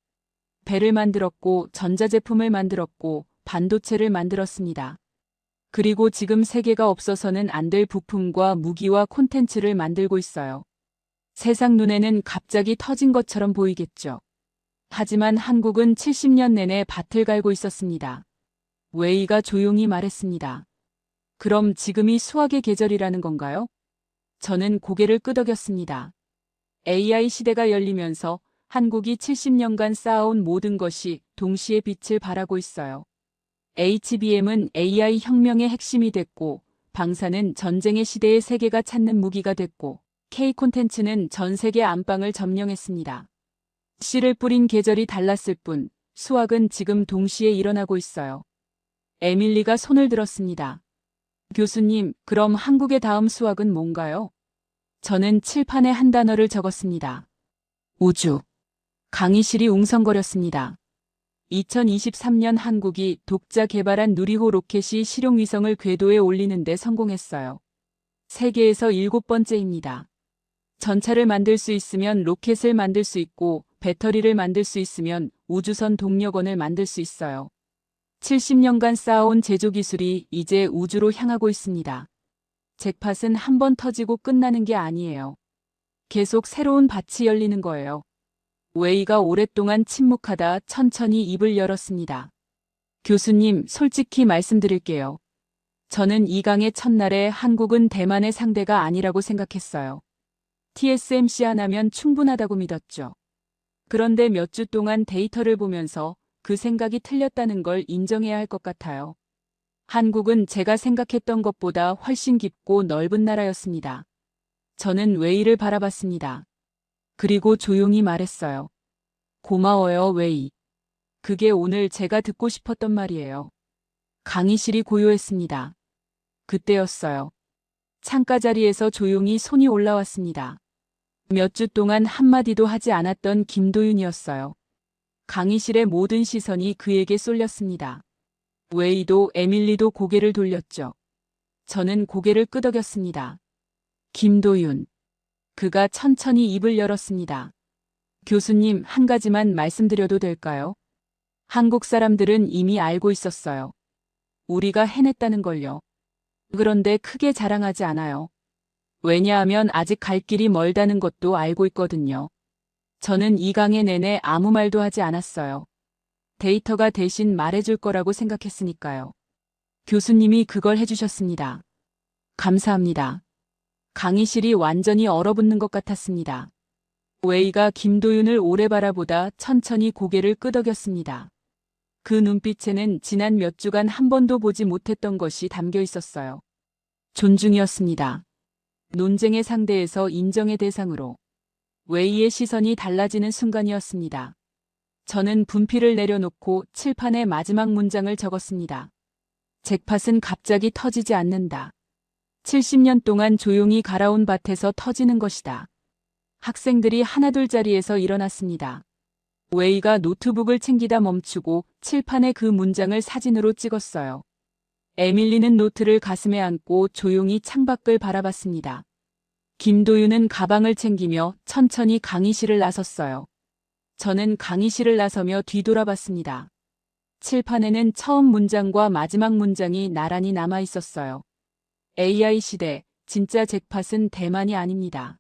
배를 만들었고 전자제품을 만들었고 반도체를 만들었습니다. 그리고 지금 세계가 없어서는 안 될 부품과 무기와 콘텐츠를 만들고 있어요. 세상 눈에는 갑자기 터진 것처럼 보이겠죠. 하지만 한국은 70년 내내 밭을 갈고 있었습니다. 웨이가 조용히 말했습니다. 그럼 지금이 수학의 계절이라는 건가요? 저는 고개를 끄덕였습니다. AI 시대가 열리면서 한국이 70년간 쌓아온 모든 것이 동시에 빛을 발하고 있어요. HBM은 AI 혁명의 핵심이 됐고, 방사는 전쟁의 시대의 세계가 찾는 무기가 됐고, K 콘텐츠는 전 세계 안방을 점령했습니다. 씨를 뿌린 계절이 달랐을 뿐, 수확은 지금 동시에 일어나고 있어요. 에밀리가 손을 들었습니다. 교수님, 그럼 한국의 다음 수확은 뭔가요? 저는 칠판에 한 단어를 적었습니다. 우주. 강의실이 웅성거렸습니다. 2023년 한국이 독자 개발한 누리호 로켓이 실용위성을 궤도에 올리는 데 성공했어요. 세계에서 7번째입니다. 전차를 만들 수 있으면 로켓을 만들 수 있고 배터리를 만들 수 있으면 우주선 동력원을 만들 수 있어요. 70년간 쌓아온 제조기술이 이제 우주로 향하고 있습니다. 잭팟은 한 번 터지고 끝나는 게 아니에요. 계속 새로운 밭이 열리는 거예요. 웨이가 오랫동안 침묵하다 천천히 입을 열었습니다. 교수님, 솔직히 말씀드릴게요. 저는 이 강의 첫날에 한국은 대만의 상대가 아니라고 생각했어요. TSMC 하나면 충분하다고 믿었죠. 그런데 몇 주 동안 데이터를 보면서 그 생각이 틀렸다는 걸 인정해야 할 것 같아요. 한국은 제가 생각했던 것보다 훨씬 깊고 넓은 나라였습니다. 저는 웨이를 바라봤습니다. 그리고 조용히 말했어요. 고마워요, 웨이. 그게 오늘 제가 듣고 싶었던 말이에요. 강의실이 고요했습니다. 그때였어요. 창가 자리에서 조용히 손이 올라왔습니다. 몇 주 동안 한마디도 하지 않았던 김도윤이었어요. 강의실의 모든 시선이 그에게 쏠렸습니다. 웨이도 에밀리도 고개를 돌렸죠. 저는 고개를 끄덕였습니다. 김도윤. 그가 천천히 입을 열었습니다. 교수님, 한 가지만 말씀드려도 될까요? 한국 사람들은 이미 알고 있었어요. 우리가 해냈다는 걸요. 그런데 크게 자랑하지 않아요. 왜냐하면 아직 갈 길이 멀다는 것도 알고 있거든요. 저는 이 강의 내내 아무 말도 하지 않았어요. 데이터가 대신 말해줄 거라고 생각했으니까요. 교수님이 그걸 해주셨습니다. 감사합니다. 강의실이 완전히 얼어붙는 것 같았습니다. 웨이가 김도윤을 오래 바라보다 천천히 고개를 끄덕였습니다. 그 눈빛에는 지난 몇 주간 한 번도 보지 못했던 것이 담겨 있었어요. 존중이었습니다. 논쟁의 상대에서 인정의 대상으로. 웨이의 시선이 달라지는 순간이었습니다. 저는 분필을 내려놓고 칠판에 마지막 문장을 적었습니다. 잭팟은 갑자기 터지지 않는다. 70년 동안 조용히 갈아온 밭에서 터지는 것이다. 학생들이 하나둘 자리에서 일어났습니다. 웨이가 노트북을 챙기다 멈추고 칠판에 그 문장을 사진으로 찍었어요. 에밀리는 노트를 가슴에 안고 조용히 창밖을 바라봤습니다. 김도윤은 가방을 챙기며 천천히 강의실을 나섰어요. 저는 강의실을 나서며 뒤돌아봤습니다. 칠판에는 처음 문장과 마지막 문장이 나란히 남아 있었어요. AI 시대, 진짜 잭팟은 대만이 아닙니다.